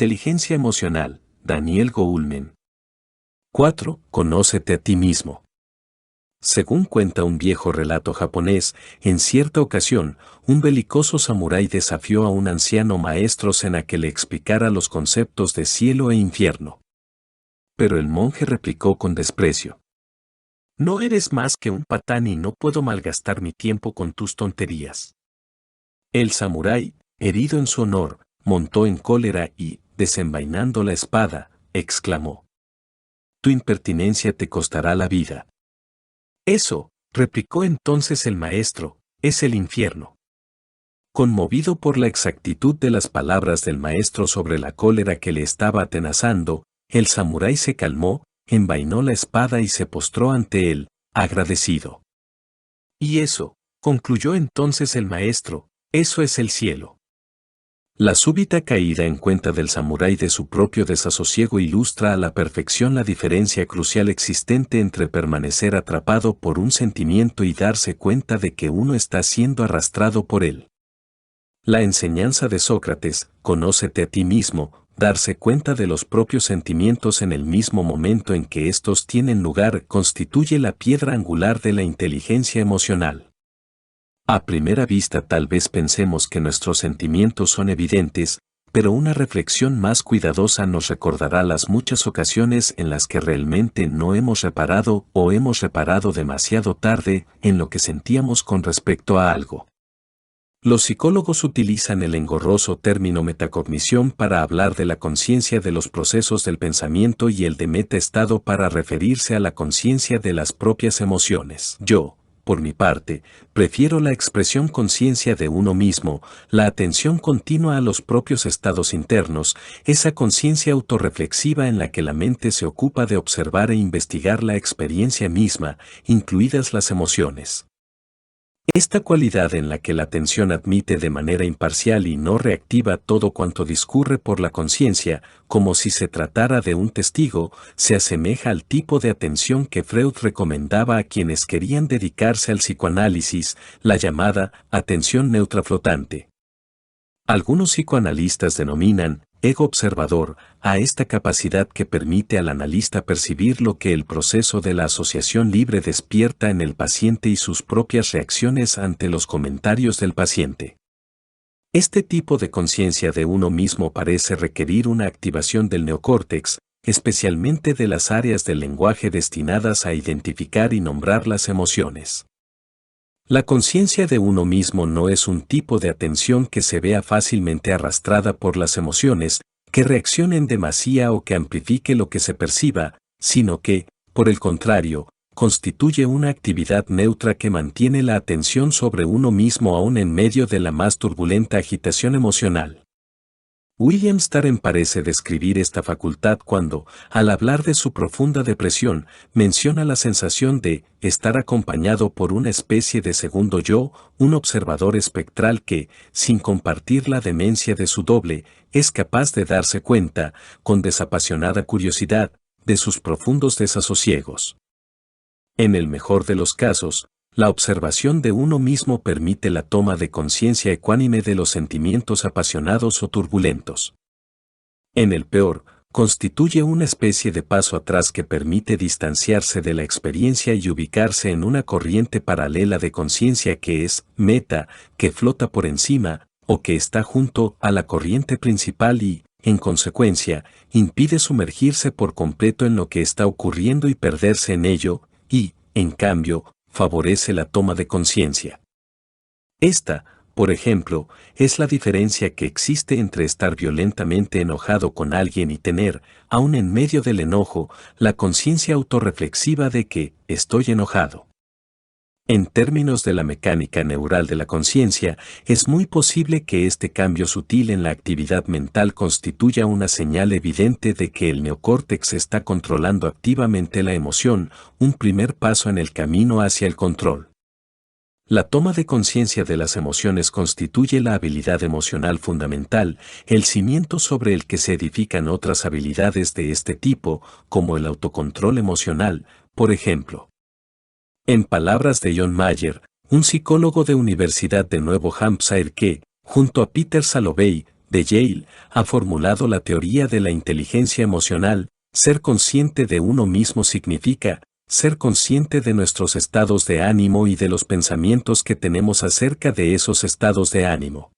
Inteligencia emocional, Daniel Goleman. 4. Conócete a ti mismo. Según cuenta un viejo relato japonés, en cierta ocasión, un belicoso samurái desafió a un anciano maestro zen a que le explicara los conceptos de cielo e infierno. Pero el monje replicó con desprecio: «No eres más que un patán y no puedo malgastar mi tiempo con tus tonterías». El samurái, herido en su honor, montó en cólera y, desenvainando la espada, exclamó: «Tu impertinencia te costará la vida». «Eso», replicó entonces el maestro, «es el infierno». Conmovido por la exactitud de las palabras del maestro sobre la cólera que le estaba atenazando, el samurái se calmó, envainó la espada y se postró ante él, agradecido. «Y eso», concluyó entonces el maestro, «eso es el cielo». La súbita caída en cuenta del samurái de su propio desasosiego ilustra a la perfección la diferencia crucial existente entre permanecer atrapado por un sentimiento y darse cuenta de que uno está siendo arrastrado por él. La enseñanza de Sócrates, conócete a ti mismo, darse cuenta de los propios sentimientos en el mismo momento en que estos tienen lugar, constituye la piedra angular de la inteligencia emocional. A primera vista tal vez pensemos que nuestros sentimientos son evidentes, pero una reflexión más cuidadosa nos recordará las muchas ocasiones en las que realmente no hemos reparado o hemos reparado demasiado tarde en lo que sentíamos con respecto a algo. Los psicólogos utilizan el engorroso término metacognición para hablar de la conciencia de los procesos del pensamiento y el de metaestado para referirse a la conciencia de las propias emociones. Yo, por mi parte, prefiero la expresión conciencia de uno mismo, la atención continua a los propios estados internos, esa conciencia autorreflexiva en la que la mente se ocupa de observar e investigar la experiencia misma, incluidas las emociones. Esta cualidad en la que la atención admite de manera imparcial y no reactiva todo cuanto discurre por la conciencia, como si se tratara de un testigo, se asemeja al tipo de atención que Freud recomendaba a quienes querían dedicarse al psicoanálisis, la llamada atención neutra flotante. Algunos psicoanalistas denominan ego observador a esta capacidad que permite al analista percibir lo que el proceso de la asociación libre despierta en el paciente y sus propias reacciones ante los comentarios del paciente. Este tipo de conciencia de uno mismo parece requerir una activación del neocórtex, especialmente de las áreas del lenguaje destinadas a identificar y nombrar las emociones. La conciencia de uno mismo no es un tipo de atención que se vea fácilmente arrastrada por las emociones, que reaccione en demasía o que amplifique lo que se perciba, sino que, por el contrario, constituye una actividad neutra que mantiene la atención sobre uno mismo aún en medio de la más turbulenta agitación emocional. William Starren parece describir esta facultad cuando, al hablar de su profunda depresión, menciona la sensación de estar acompañado por una especie de segundo yo, un observador espectral que, sin compartir la demencia de su doble, es capaz de darse cuenta, con desapasionada curiosidad, de sus profundos desasosiegos. En el mejor de los casos, la observación de uno mismo permite la toma de conciencia ecuánime de los sentimientos apasionados o turbulentos. En el peor, constituye una especie de paso atrás que permite distanciarse de la experiencia y ubicarse en una corriente paralela de conciencia que es meta, que flota por encima, o que está junto a la corriente principal y, en consecuencia, impide sumergirse por completo en lo que está ocurriendo y perderse en ello, y, en cambio, favorece la toma de conciencia. Esta, por ejemplo, es la diferencia que existe entre estar violentamente enojado con alguien y tener, aun en medio del enojo, la conciencia autorreflexiva de que estoy enojado. En términos de la mecánica neural de la conciencia, es muy posible que este cambio sutil en la actividad mental constituya una señal evidente de que el neocórtex está controlando activamente la emoción, un primer paso en el camino hacia el control. La toma de conciencia de las emociones constituye la habilidad emocional fundamental, el cimiento sobre el que se edifican otras habilidades de este tipo, como el autocontrol emocional, por ejemplo. En palabras de John Mayer, un psicólogo de Universidad de Nuevo Hampshire que, junto a Peter Salovey, de Yale, ha formulado la teoría de la inteligencia emocional. Ser consciente de uno mismo significa ser consciente de nuestros estados de ánimo y de los pensamientos que tenemos acerca de esos estados de ánimo.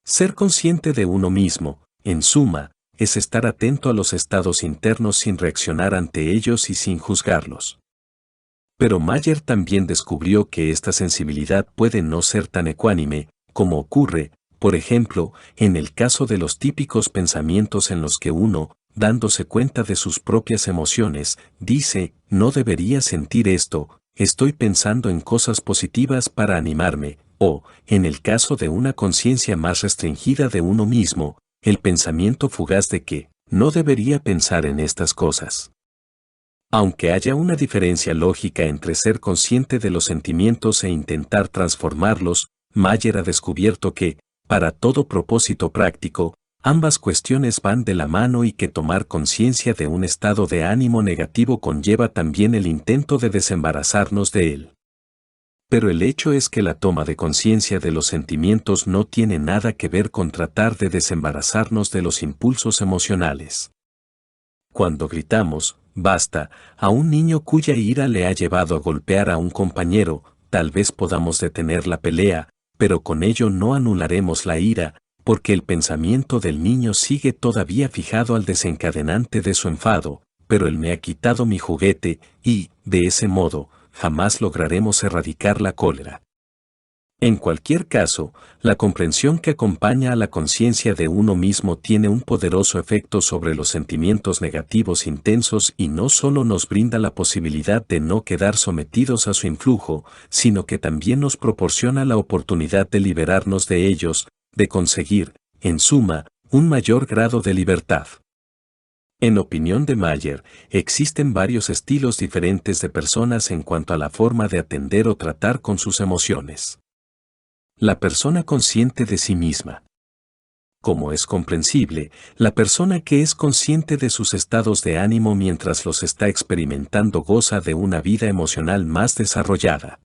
Ser consciente de uno mismo, en suma, es estar atento a los estados internos sin reaccionar ante ellos y sin juzgarlos. Pero Mayer también descubrió que esta sensibilidad puede no ser tan ecuánime, como ocurre, por ejemplo, en el caso de los típicos pensamientos en los que uno, dándose cuenta de sus propias emociones, dice, no debería sentir esto, estoy pensando en cosas positivas para animarme, o, en el caso de una conciencia más restringida de uno mismo, el pensamiento fugaz de que, no debería pensar en estas cosas. Aunque haya una diferencia lógica entre ser consciente de los sentimientos e intentar transformarlos, Mayer ha descubierto que, para todo propósito práctico, ambas cuestiones van de la mano y que tomar conciencia de un estado de ánimo negativo conlleva también el intento de desembarazarnos de él. Pero el hecho es que la toma de conciencia de los sentimientos no tiene nada que ver con tratar de desembarazarnos de los impulsos emocionales. Cuando gritamos, basta, a un niño cuya ira le ha llevado a golpear a un compañero, tal vez podamos detener la pelea, pero con ello no anularemos la ira, porque el pensamiento del niño sigue todavía fijado al desencadenante de su enfado, pero él me ha quitado mi juguete, y, de ese modo, jamás lograremos erradicar la cólera. En cualquier caso, la comprensión que acompaña a la conciencia de uno mismo tiene un poderoso efecto sobre los sentimientos negativos intensos y no solo nos brinda la posibilidad de no quedar sometidos a su influjo, sino que también nos proporciona la oportunidad de liberarnos de ellos, de conseguir, en suma, un mayor grado de libertad. En opinión de Mayer, existen varios estilos diferentes de personas en cuanto a la forma de atender o tratar con sus emociones. La persona consciente de sí misma. Como es comprensible, la persona que es consciente de sus estados de ánimo mientras los está experimentando goza de una vida emocional más desarrollada.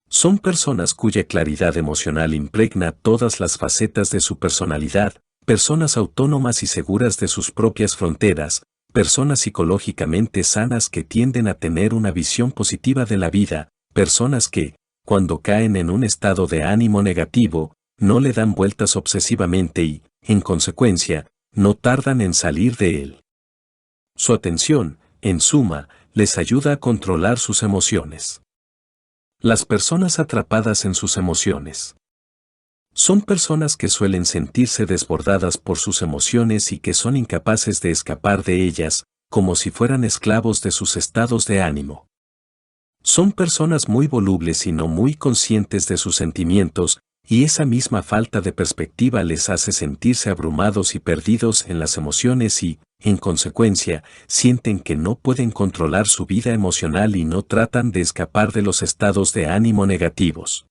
Son personas cuya claridad emocional impregna todas las facetas de su personalidad, personas autónomas y seguras de sus propias fronteras, personas psicológicamente sanas que tienden a tener una visión positiva de la vida, personas que, cuando caen en un estado de ánimo negativo, no le dan vueltas obsesivamente y, en consecuencia, no tardan en salir de él. Su atención, en suma, les ayuda a controlar sus emociones. Las personas atrapadas en sus emociones. Son personas que suelen sentirse desbordadas por sus emociones y que son incapaces de escapar de ellas, como si fueran esclavos de sus estados de ánimo. Son personas muy volubles y no muy conscientes de sus sentimientos, y esa misma falta de perspectiva les hace sentirse abrumados y perdidos en las emociones y, en consecuencia, sienten que no pueden controlar su vida emocional y no tratan de escapar de los estados de ánimo negativos.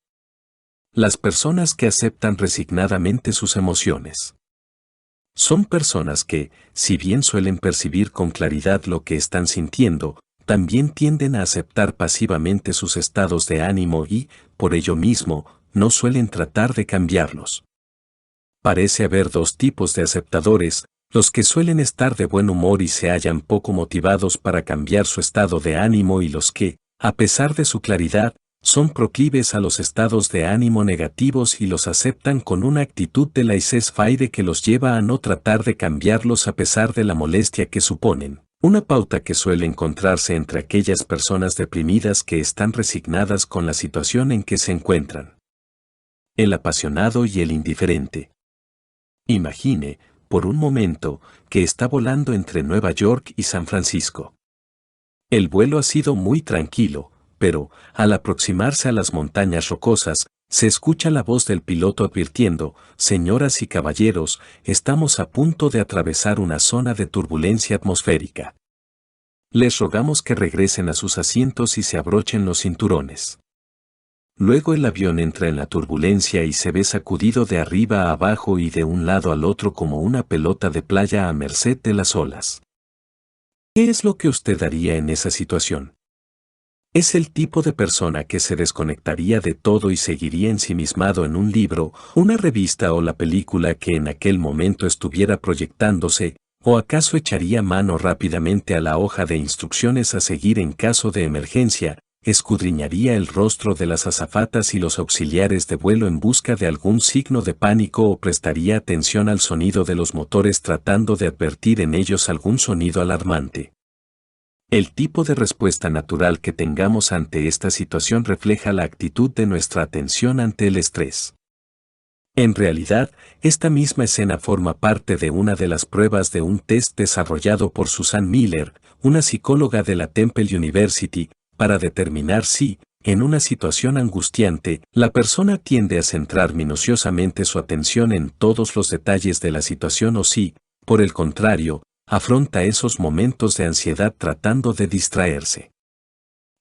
Las personas que aceptan resignadamente sus emociones. Son personas que, si bien suelen percibir con claridad lo que están sintiendo, también tienden a aceptar pasivamente sus estados de ánimo y, por ello mismo, no suelen tratar de cambiarlos. Parece haber dos tipos de aceptadores, los que suelen estar de buen humor y se hallan poco motivados para cambiar su estado de ánimo y los que, a pesar de su claridad, son proclives a los estados de ánimo negativos y los aceptan con una actitud de laissez-faire que los lleva a no tratar de cambiarlos a pesar de la molestia que suponen. Una pauta que suele encontrarse entre aquellas personas deprimidas que están resignadas con la situación en que se encuentran. El apasionado y el indiferente. Imagine, por un momento, que está volando entre Nueva York y San Francisco. El vuelo ha sido muy tranquilo, pero, al aproximarse a las montañas rocosas, se escucha la voz del piloto advirtiendo, señoras y caballeros, estamos a punto de atravesar una zona de turbulencia atmosférica. Les rogamos que regresen a sus asientos y se abrochen los cinturones. Luego el avión entra en la turbulencia y se ve sacudido de arriba a abajo y de un lado al otro como una pelota de playa a merced de las olas. ¿Qué es lo que usted haría en esa situación? Es el tipo de persona que se desconectaría de todo y seguiría ensimismado en un libro, una revista o la película que en aquel momento estuviera proyectándose, o acaso echaría mano rápidamente a la hoja de instrucciones a seguir en caso de emergencia, escudriñaría el rostro de las azafatas y los auxiliares de vuelo en busca de algún signo de pánico o prestaría atención al sonido de los motores tratando de advertir en ellos algún sonido alarmante. El tipo de respuesta natural que tengamos ante esta situación refleja la actitud de nuestra atención ante el estrés. En realidad, esta misma escena forma parte de una de las pruebas de un test desarrollado por Susan Miller, una psicóloga de la Temple University, para determinar si, en una situación angustiante, la persona tiende a centrar minuciosamente su atención en todos los detalles de la situación o si, por el contrario, afronta esos momentos de ansiedad tratando de distraerse.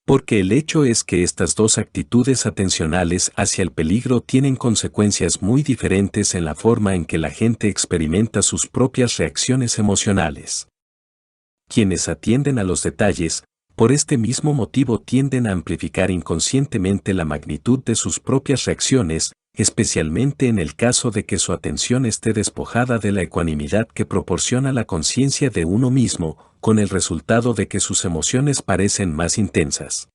Porque el hecho es que estas dos actitudes atencionales hacia el peligro tienen consecuencias muy diferentes en la forma en que la gente experimenta sus propias reacciones emocionales. Quienes atienden a los detalles, por este mismo motivo tienden a amplificar inconscientemente la magnitud de sus propias reacciones, especialmente en el caso de que su atención esté despojada de la ecuanimidad que proporciona la conciencia de uno mismo, con el resultado de que sus emociones parecen más intensas.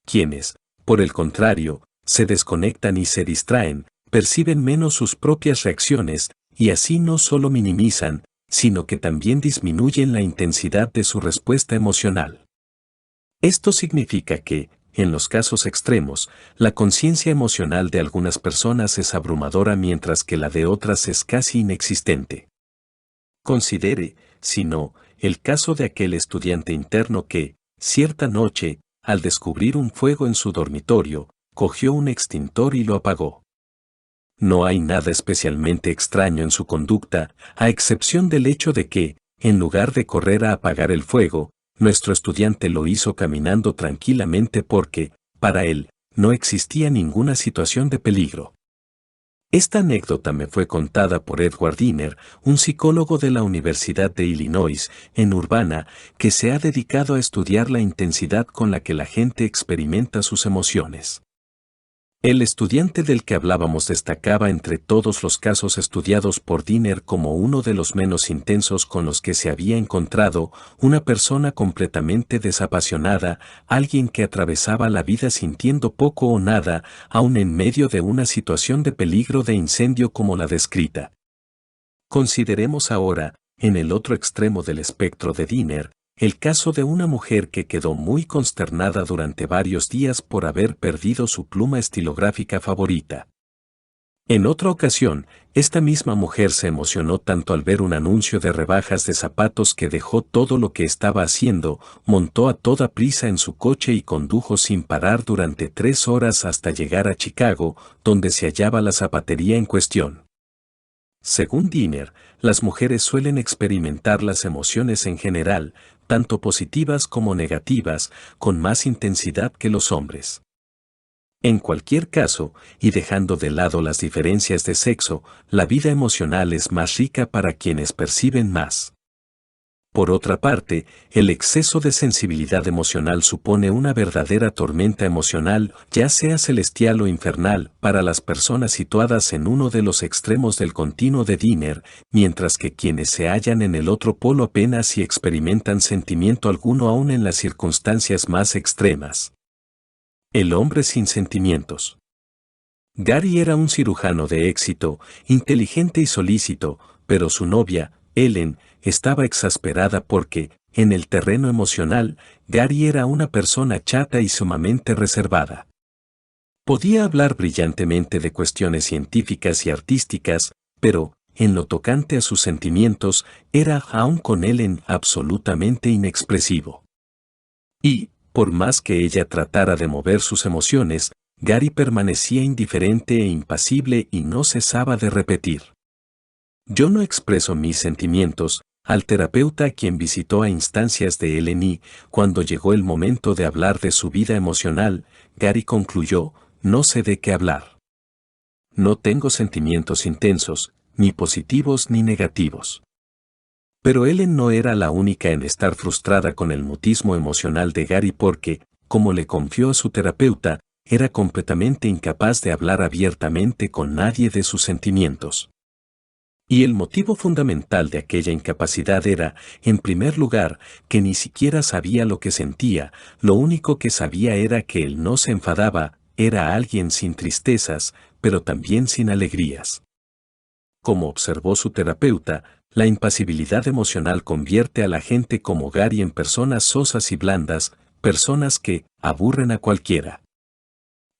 Quienes, por el contrario, se desconectan y se distraen, perciben menos sus propias reacciones, y así no solo minimizan, sino que también disminuyen la intensidad de su respuesta emocional. Esto significa que, en los casos extremos, la conciencia emocional de algunas personas es abrumadora mientras que la de otras es casi inexistente. Considere, si no, el caso de aquel estudiante interno que, cierta noche, al descubrir un fuego en su dormitorio, cogió un extintor y lo apagó. No hay nada especialmente extraño en su conducta, a excepción del hecho de que, en lugar de correr a apagar el fuego, nuestro estudiante lo hizo caminando tranquilamente porque, para él, no existía ninguna situación de peligro. Esta anécdota me fue contada por Edward Diener, un psicólogo de la Universidad de Illinois, en Urbana, que se ha dedicado a estudiar la intensidad con la que la gente experimenta sus emociones. El estudiante del que hablábamos destacaba entre todos los casos estudiados por Diener como uno de los menos intensos con los que se había encontrado, una persona completamente desapasionada, alguien que atravesaba la vida sintiendo poco o nada, aun en medio de una situación de peligro de incendio como la descrita. Consideremos ahora, en el otro extremo del espectro de Diener, el caso de una mujer que quedó muy consternada durante varios días por haber perdido su pluma estilográfica favorita. En otra ocasión, esta misma mujer se emocionó tanto al ver un anuncio de rebajas de zapatos que dejó todo lo que estaba haciendo, montó a toda prisa en su coche y condujo sin parar durante 3 horas hasta llegar a Chicago, donde se hallaba la zapatería en cuestión. Según Diener, las mujeres suelen experimentar las emociones en general, tanto positivas como negativas, con más intensidad que los hombres. En cualquier caso, y dejando de lado las diferencias de sexo, la vida emocional es más rica para quienes perciben más. Por otra parte, el exceso de sensibilidad emocional supone una verdadera tormenta emocional, ya sea celestial o infernal, para las personas situadas en uno de los extremos del continuo de Diener, mientras que quienes se hallan en el otro polo apenas si experimentan sentimiento alguno aún en las circunstancias más extremas. El hombre sin sentimientos. Gary era un cirujano de éxito, inteligente y solícito, pero su novia, Ellen, estaba exasperada porque, en el terreno emocional, Gary era una persona chata y sumamente reservada. Podía hablar brillantemente de cuestiones científicas y artísticas, pero, en lo tocante a sus sentimientos, era aún con Ellen absolutamente inexpresivo. Y, por más que ella tratara de mover sus emociones, Gary permanecía indiferente e impasible y no cesaba de repetir: «Yo no expreso mis sentimientos», al terapeuta a quien visitó a instancias de Ellen y, cuando llegó el momento de hablar de su vida emocional, Gary concluyó: «No sé de qué hablar. No tengo sentimientos intensos, ni positivos ni negativos». Pero Ellen no era la única en estar frustrada con el mutismo emocional de Gary porque, como le confió a su terapeuta, era completamente incapaz de hablar abiertamente con nadie de sus sentimientos. Y el motivo fundamental de aquella incapacidad era, en primer lugar, que ni siquiera sabía lo que sentía, lo único que sabía era que él no se enfadaba, era alguien sin tristezas, pero también sin alegrías. Como observó su terapeuta, la impasibilidad emocional convierte a la gente como Gary en personas sosas y blandas, personas que aburren a cualquiera.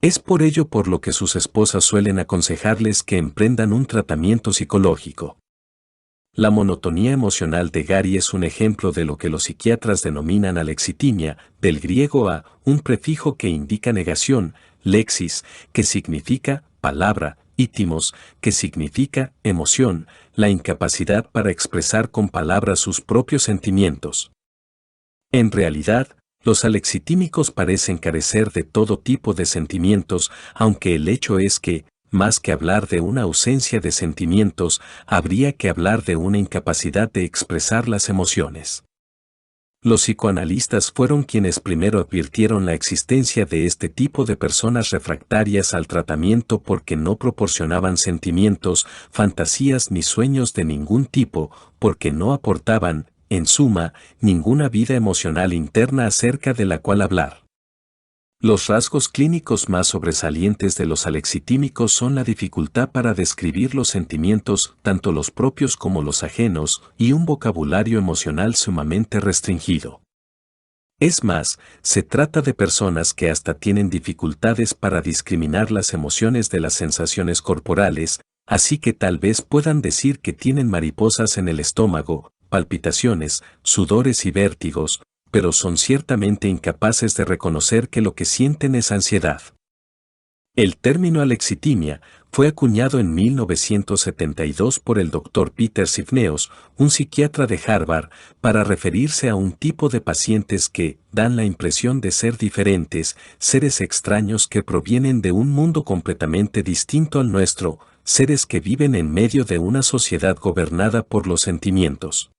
Es por ello por lo que sus esposas suelen aconsejarles que emprendan un tratamiento psicológico. La monotonía emocional de Gary es un ejemplo de lo que los psiquiatras denominan alexitimia, del griego a, un prefijo que indica negación, lexis, que significa palabra, y timos, que significa emoción, la incapacidad para expresar con palabras sus propios sentimientos. En realidad, los alexitímicos parecen carecer de todo tipo de sentimientos, aunque el hecho es que, más que hablar de una ausencia de sentimientos, habría que hablar de una incapacidad de expresar las emociones. Los psicoanalistas fueron quienes primero advirtieron la existencia de este tipo de personas refractarias al tratamiento porque no proporcionaban sentimientos, fantasías ni sueños de ningún tipo, porque no aportaban, en suma, ninguna vida emocional interna acerca de la cual hablar. Los rasgos clínicos más sobresalientes de los alexitímicos son la dificultad para describir los sentimientos, tanto los propios como los ajenos, y un vocabulario emocional sumamente restringido. Es más, se trata de personas que hasta tienen dificultades para discriminar las emociones de las sensaciones corporales, así que tal vez puedan decir que tienen mariposas en el estómago, palpitaciones, sudores y vértigos, pero son ciertamente incapaces de reconocer que lo que sienten es ansiedad. El término alexitimia fue acuñado en 1972 por el Dr. Peter Sifneos, un psiquiatra de Harvard, para referirse a un tipo de pacientes que dan la impresión de ser diferentes, seres extraños que provienen de un mundo completamente distinto al nuestro, seres que viven en medio de una sociedad gobernada por los sentimientos.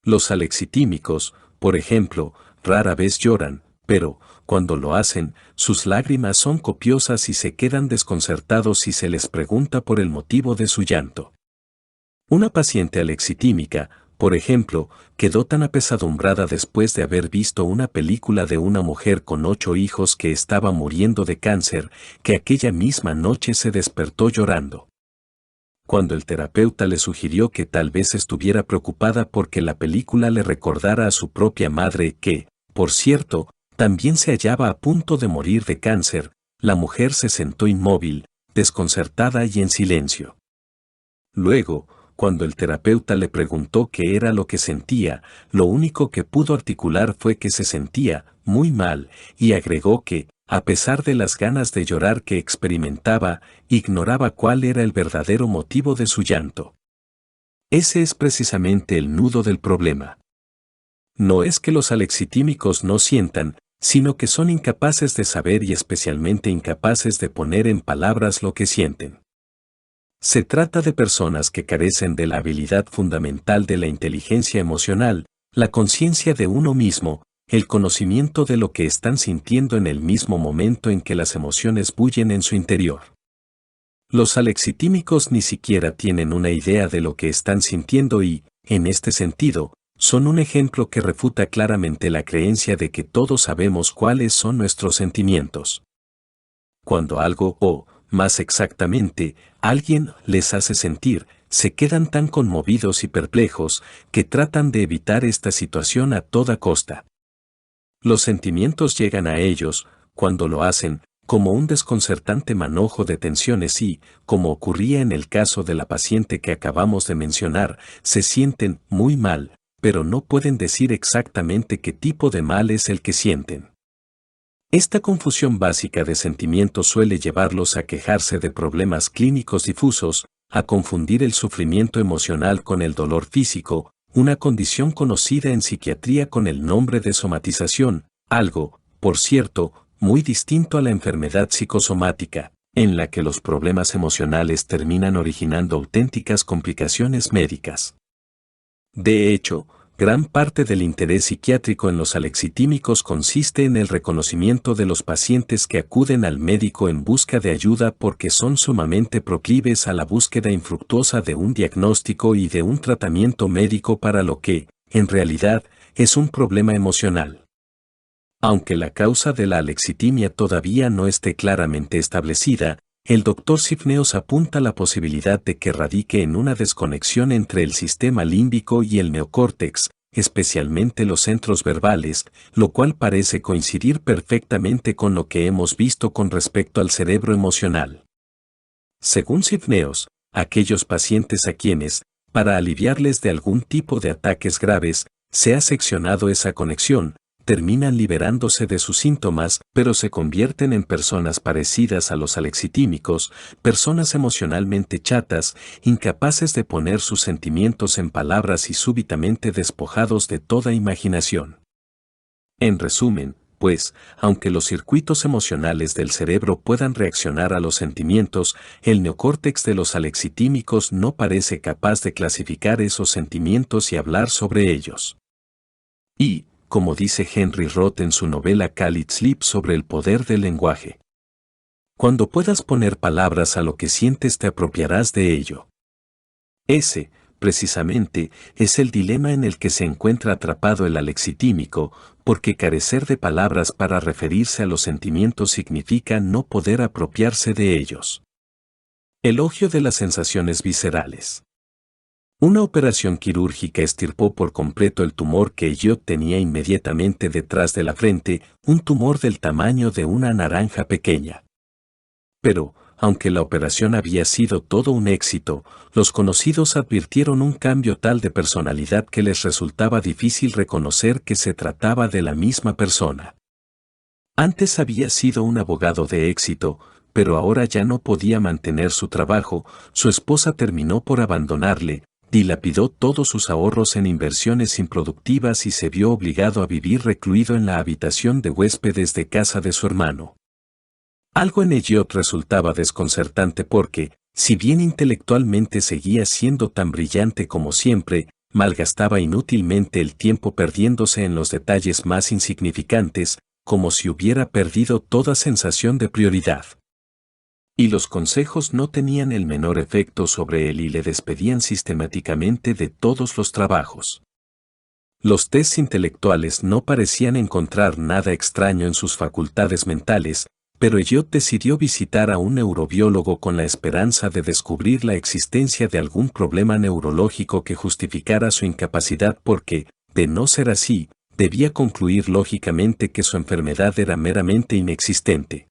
Los alexitímicos, por ejemplo, rara vez lloran, pero, cuando lo hacen, sus lágrimas son copiosas y se quedan desconcertados si se les pregunta por el motivo de su llanto. Una paciente alexitímica, por ejemplo, quedó tan apesadumbrada después de haber visto una película de una mujer con 8 hijos que estaba muriendo de cáncer, que aquella misma noche se despertó llorando. Cuando el terapeuta le sugirió que tal vez estuviera preocupada porque la película le recordara a su propia madre que, por cierto, también se hallaba a punto de morir de cáncer, la mujer se sentó inmóvil, desconcertada y en silencio. Luego, cuando el terapeuta le preguntó qué era lo que sentía, lo único que pudo articular fue que se sentía muy mal, y agregó que, a pesar de las ganas de llorar que experimentaba, ignoraba cuál era el verdadero motivo de su llanto. Ese es precisamente el nudo del problema. No es que los alexitímicos no sientan, sino que son incapaces de saber y especialmente incapaces de poner en palabras lo que sienten. Se trata de personas que carecen de la habilidad fundamental de la inteligencia emocional, la conciencia de uno mismo, el conocimiento de lo que están sintiendo en el mismo momento en que las emociones bullen en su interior. Los alexitímicos ni siquiera tienen una idea de lo que están sintiendo y, en este sentido, son un ejemplo que refuta claramente la creencia de que todos sabemos cuáles son nuestros sentimientos. Cuando algo, o, más exactamente, alguien les hace sentir, se quedan tan conmovidos y perplejos que tratan de evitar esta situación a toda costa. Los sentimientos llegan a ellos, cuando lo hacen, como un desconcertante manojo de tensiones y, como ocurría en el caso de la paciente que acabamos de mencionar, se sienten muy mal, pero no pueden decir exactamente qué tipo de mal es el que sienten. Esta confusión básica de sentimientos suele llevarlos a quejarse de problemas clínicos difusos, a confundir el sufrimiento emocional con el dolor físico, una condición conocida en psiquiatría con el nombre de somatización, algo, por cierto, muy distinto a la enfermedad psicosomática, en la que los problemas emocionales terminan originando auténticas complicaciones médicas. De hecho, Gran parte del interés psiquiátrico en los alexitímicos consiste en el reconocimiento de los pacientes que acuden al médico en busca de ayuda porque son sumamente proclives a la búsqueda infructuosa de un diagnóstico y de un tratamiento médico para lo que, en realidad, es un problema emocional. Aunque la causa de la alexitimia todavía no esté claramente establecida, el Dr. Sifneos apunta a la posibilidad de que radique en una desconexión entre el sistema límbico y el neocórtex, especialmente los centros verbales, lo cual parece coincidir perfectamente con lo que hemos visto con respecto al cerebro emocional. Según Sifneos, aquellos pacientes a quienes, para aliviarles de algún tipo de ataques graves, se ha seccionado esa conexión, terminan liberándose de sus síntomas, pero se convierten en personas parecidas a los alexitímicos, personas emocionalmente chatas, incapaces de poner sus sentimientos en palabras y súbitamente despojados de toda imaginación. En resumen, pues, aunque los circuitos emocionales del cerebro puedan reaccionar a los sentimientos, el neocórtex de los alexitímicos no parece capaz de clasificar esos sentimientos y hablar sobre ellos. Y, como dice Henry Roth en su novela Call Sleep sobre el poder del lenguaje, cuando puedas poner palabras a lo que sientes te apropiarás de ello. Ese, precisamente, es el dilema en el que se encuentra atrapado el alexitímico, porque carecer de palabras para referirse a los sentimientos significa no poder apropiarse de ellos. Elogio de las sensaciones viscerales. Una operación quirúrgica extirpó por completo el tumor que yo tenía inmediatamente detrás de la frente, un tumor del tamaño de una naranja pequeña. Pero, aunque la operación había sido todo un éxito, los conocidos advirtieron un cambio tal de personalidad que les resultaba difícil reconocer que se trataba de la misma persona. Antes había sido un abogado de éxito, pero ahora ya no podía mantener su trabajo, su esposa terminó por abandonarle, dilapidó todos sus ahorros en inversiones improductivas y se vio obligado a vivir recluido en la habitación de huéspedes de casa de su hermano. Algo en Elliot resultaba desconcertante porque, si bien intelectualmente seguía siendo tan brillante como siempre, malgastaba inútilmente el tiempo perdiéndose en los detalles más insignificantes, como si hubiera perdido toda sensación de prioridad. Y los consejos no tenían el menor efecto sobre él y le despedían sistemáticamente de todos los trabajos. Los tests intelectuales no parecían encontrar nada extraño en sus facultades mentales, pero Elliot decidió visitar a un neurobiólogo con la esperanza de descubrir la existencia de algún problema neurológico que justificara su incapacidad porque, de no ser así, debía concluir lógicamente que su enfermedad era meramente inexistente.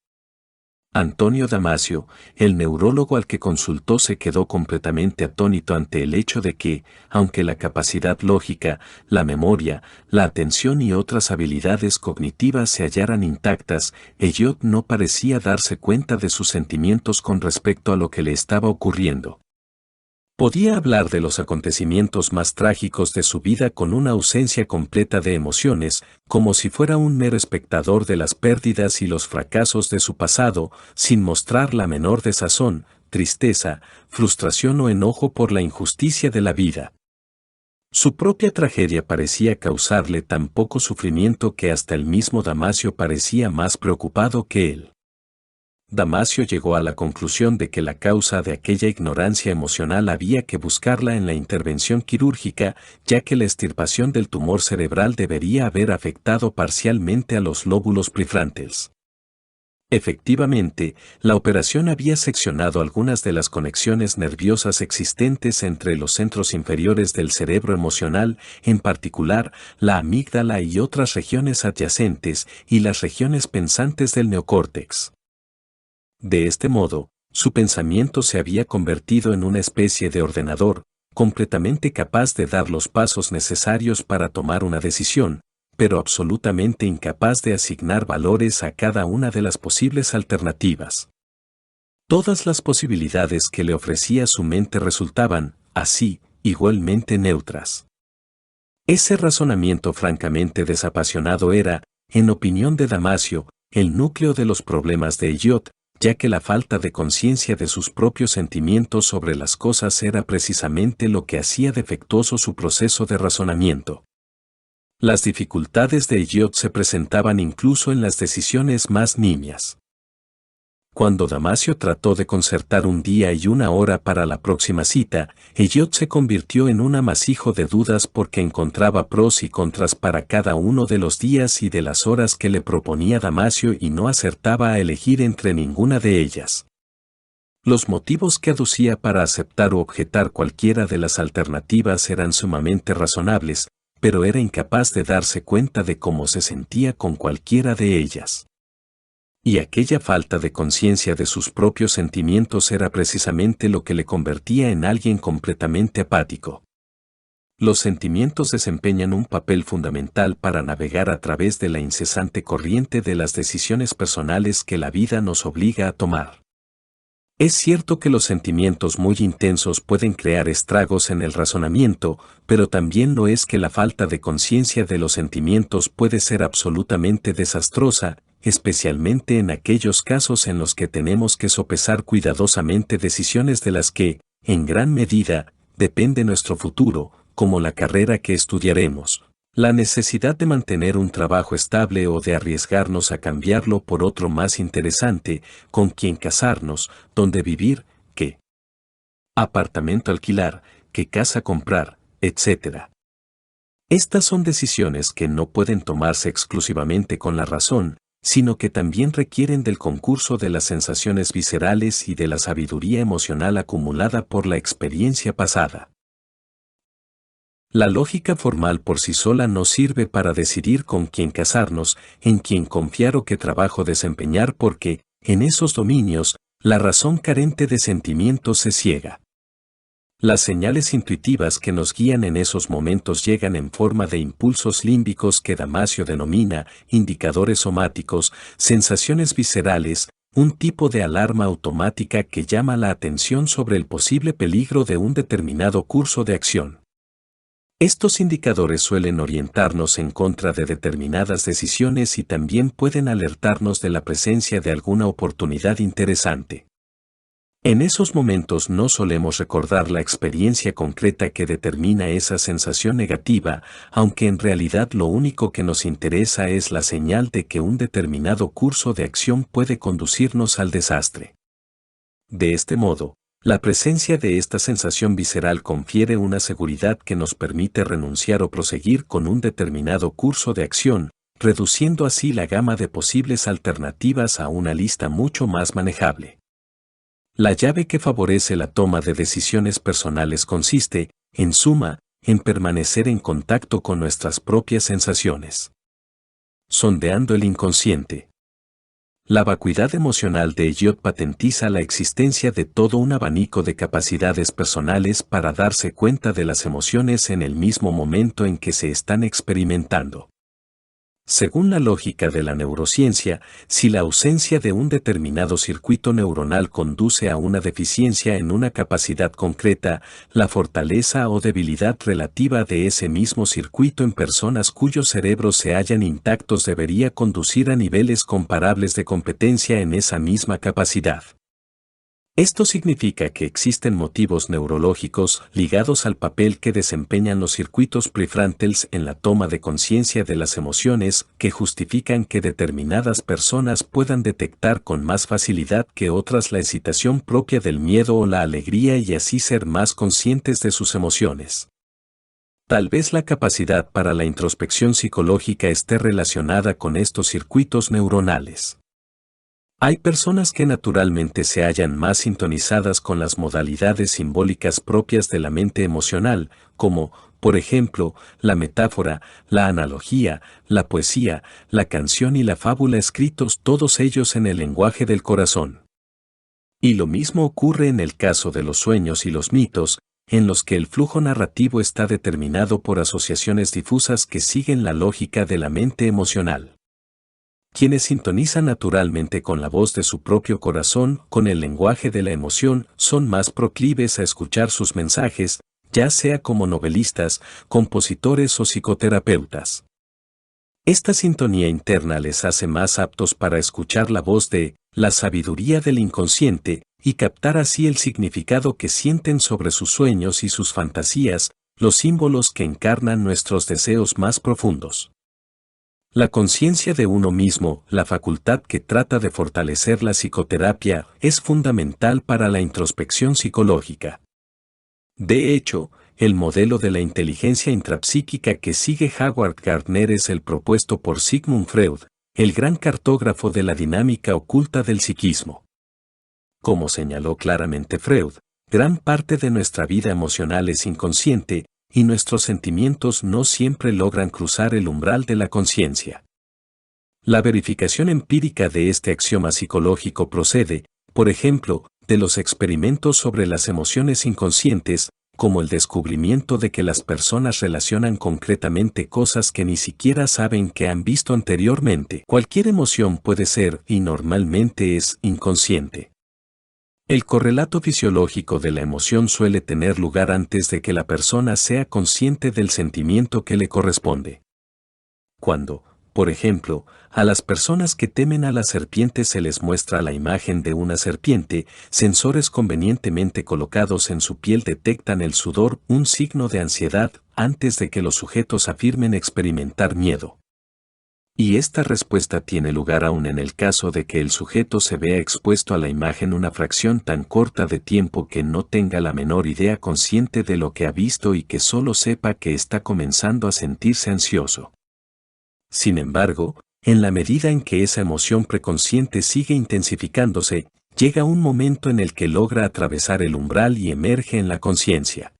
Antonio Damasio, el neurólogo al que consultó, se quedó completamente atónito ante el hecho de que, aunque la capacidad lógica, la memoria, la atención y otras habilidades cognitivas se hallaran intactas, Elliot no parecía darse cuenta de sus sentimientos con respecto a lo que le estaba ocurriendo. Podía hablar de los acontecimientos más trágicos de su vida con una ausencia completa de emociones, como si fuera un mero espectador de las pérdidas y los fracasos de su pasado, sin mostrar la menor desazón, tristeza, frustración o enojo por la injusticia de la vida. Su propia tragedia parecía causarle tan poco sufrimiento que hasta el mismo Damasio parecía más preocupado que él. Damasio llegó a la conclusión de que la causa de aquella ignorancia emocional había que buscarla en la intervención quirúrgica, ya que la extirpación del tumor cerebral debería haber afectado parcialmente a los lóbulos prefrontales. Efectivamente, la operación había seccionado algunas de las conexiones nerviosas existentes entre los centros inferiores del cerebro emocional, en particular la amígdala y otras regiones adyacentes, y las regiones pensantes del neocórtex. De este modo, su pensamiento se había convertido en una especie de ordenador, completamente capaz de dar los pasos necesarios para tomar una decisión, pero absolutamente incapaz de asignar valores a cada una de las posibles alternativas. Todas las posibilidades que le ofrecía su mente resultaban, así, igualmente neutras. Ese razonamiento francamente desapasionado era, en opinión de Damasio, el núcleo de los problemas de Elliot, ya que la falta de conciencia de sus propios sentimientos sobre las cosas era precisamente lo que hacía defectuoso su proceso de razonamiento. Las dificultades de Elliot se presentaban incluso en las decisiones más nimias. Cuando Damasio trató de concertar un día y una hora para la próxima cita, Elliot se convirtió en un amasijo de dudas porque encontraba pros y contras para cada uno de los días y de las horas que le proponía Damasio y no acertaba a elegir entre ninguna de ellas. Los motivos que aducía para aceptar o objetar cualquiera de las alternativas eran sumamente razonables, pero era incapaz de darse cuenta de cómo se sentía con cualquiera de ellas. Y aquella falta de conciencia de sus propios sentimientos era precisamente lo que le convertía en alguien completamente apático. Los sentimientos desempeñan un papel fundamental para navegar a través de la incesante corriente de las decisiones personales que la vida nos obliga a tomar. Es cierto que los sentimientos muy intensos pueden crear estragos en el razonamiento, pero también lo es que la falta de conciencia de los sentimientos puede ser absolutamente desastrosa, especialmente en aquellos casos en los que tenemos que sopesar cuidadosamente decisiones de las que, en gran medida, depende nuestro futuro, como la carrera que estudiaremos, la necesidad de mantener un trabajo estable o de arriesgarnos a cambiarlo por otro más interesante, con quien casarnos, dónde vivir, qué apartamento alquilar, qué casa comprar, etc. Estas son decisiones que no pueden tomarse exclusivamente con la razón, sino que también requieren del concurso de las sensaciones viscerales y de la sabiduría emocional acumulada por la experiencia pasada. La lógica formal por sí sola no sirve para decidir con quién casarnos, en quién confiar o qué trabajo desempeñar porque, en esos dominios, la razón carente de sentimientos se ciega. Las señales intuitivas que nos guían en esos momentos llegan en forma de impulsos límbicos que Damasio denomina indicadores somáticos, sensaciones viscerales, un tipo de alarma automática que llama la atención sobre el posible peligro de un determinado curso de acción. Estos indicadores suelen orientarnos en contra de determinadas decisiones y también pueden alertarnos de la presencia de alguna oportunidad interesante. En esos momentos no solemos recordar la experiencia concreta que determina esa sensación negativa, aunque en realidad lo único que nos interesa es la señal de que un determinado curso de acción puede conducirnos al desastre. De este modo, la presencia de esta sensación visceral confiere una seguridad que nos permite renunciar o proseguir con un determinado curso de acción, reduciendo así la gama de posibles alternativas a una lista mucho más manejable. La llave que favorece la toma de decisiones personales consiste, en suma, en permanecer en contacto con nuestras propias sensaciones. Sondeando el inconsciente. La vacuidad emocional de Elliot patentiza la existencia de todo un abanico de capacidades personales para darse cuenta de las emociones en el mismo momento en que se están experimentando. Según la lógica de la neurociencia, si la ausencia de un determinado circuito neuronal conduce a una deficiencia en una capacidad concreta, la fortaleza o debilidad relativa de ese mismo circuito en personas cuyos cerebros se hallan intactos debería conducir a niveles comparables de competencia en esa misma capacidad. Esto significa que existen motivos neurológicos ligados al papel que desempeñan los circuitos prefrontales en la toma de conciencia de las emociones que justifican que determinadas personas puedan detectar con más facilidad que otras la excitación propia del miedo o la alegría y así ser más conscientes de sus emociones. Tal vez la capacidad para la introspección psicológica esté relacionada con estos circuitos neuronales. Hay personas que naturalmente se hallan más sintonizadas con las modalidades simbólicas propias de la mente emocional, como, por ejemplo, la metáfora, la analogía, la poesía, la canción y la fábula escritos todos ellos en el lenguaje del corazón. Y lo mismo ocurre en el caso de los sueños y los mitos, en los que el flujo narrativo está determinado por asociaciones difusas que siguen la lógica de la mente emocional. Quienes sintonizan naturalmente con la voz de su propio corazón, con el lenguaje de la emoción, son más proclives a escuchar sus mensajes, ya sea como novelistas, compositores o psicoterapeutas. Esta sintonía interna les hace más aptos para escuchar la voz de la sabiduría del inconsciente y captar así el significado que sienten sobre sus sueños y sus fantasías, los símbolos que encarnan nuestros deseos más profundos. La conciencia de uno mismo, la facultad que trata de fortalecer la psicoterapia, es fundamental para la introspección psicológica. De hecho, el modelo de la inteligencia intrapsíquica que sigue Howard Gardner es el propuesto por Sigmund Freud, el gran cartógrafo de la dinámica oculta del psiquismo. Como señaló claramente Freud, gran parte de nuestra vida emocional es inconsciente, y nuestros sentimientos no siempre logran cruzar el umbral de la conciencia. La verificación empírica de este axioma psicológico procede, por ejemplo, de los experimentos sobre las emociones inconscientes, como el descubrimiento de que las personas relacionan concretamente cosas que ni siquiera saben que han visto anteriormente. Cualquier emoción puede ser, y normalmente es, inconsciente. El correlato fisiológico de la emoción suele tener lugar antes de que la persona sea consciente del sentimiento que le corresponde. Cuando, por ejemplo, a las personas que temen a las serpientes se les muestra la imagen de una serpiente, sensores convenientemente colocados en su piel detectan el sudor, un signo de ansiedad, antes de que los sujetos afirmen experimentar miedo. Y esta respuesta tiene lugar aún en el caso de que el sujeto se vea expuesto a la imagen una fracción tan corta de tiempo que no tenga la menor idea consciente de lo que ha visto y que solo sepa que está comenzando a sentirse ansioso. Sin embargo, en la medida en que esa emoción preconsciente sigue intensificándose, llega un momento en el que logra atravesar el umbral y emerge en la conciencia.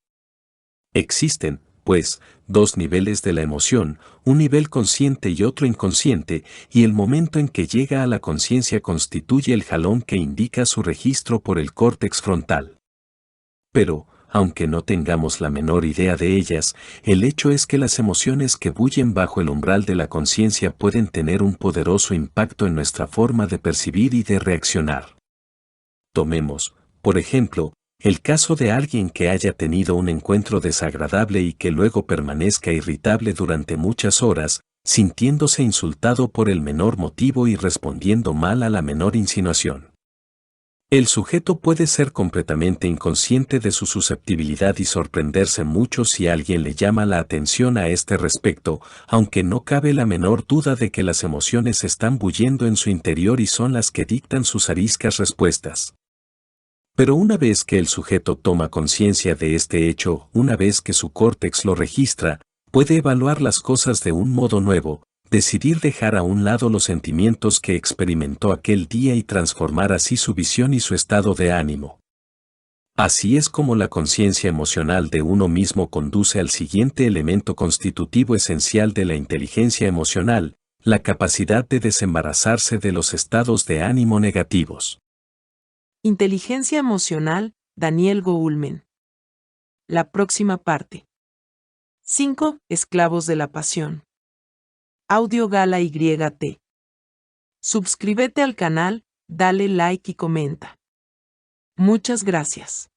Existen, pues, dos niveles de la emoción, un nivel consciente y otro inconsciente, y el momento en que llega a la conciencia constituye el jalón que indica su registro por el córtex frontal. Pero, aunque no tengamos la menor idea de ellas, el hecho es que las emociones que bullen bajo el umbral de la conciencia pueden tener un poderoso impacto en nuestra forma de percibir y de reaccionar. Tomemos, por ejemplo, el caso de alguien que haya tenido un encuentro desagradable y que luego permanezca irritable durante muchas horas, sintiéndose insultado por el menor motivo y respondiendo mal a la menor insinuación. El sujeto puede ser completamente inconsciente de su susceptibilidad y sorprenderse mucho si alguien le llama la atención a este respecto, aunque no cabe la menor duda de que las emociones están bullendo en su interior y son las que dictan sus ariscas respuestas. Pero una vez que el sujeto toma conciencia de este hecho, una vez que su córtex lo registra, puede evaluar las cosas de un modo nuevo, decidir dejar a un lado los sentimientos que experimentó aquel día y transformar así su visión y su estado de ánimo. Así es como la conciencia emocional de uno mismo conduce al siguiente elemento constitutivo esencial de la inteligencia emocional, la capacidad de desembarazarse de los estados de ánimo negativos. Inteligencia emocional, Daniel Goleman. La próxima parte. 5. Esclavos de la pasión. Audio Gala YT. Suscríbete al canal, dale like y comenta. Muchas gracias.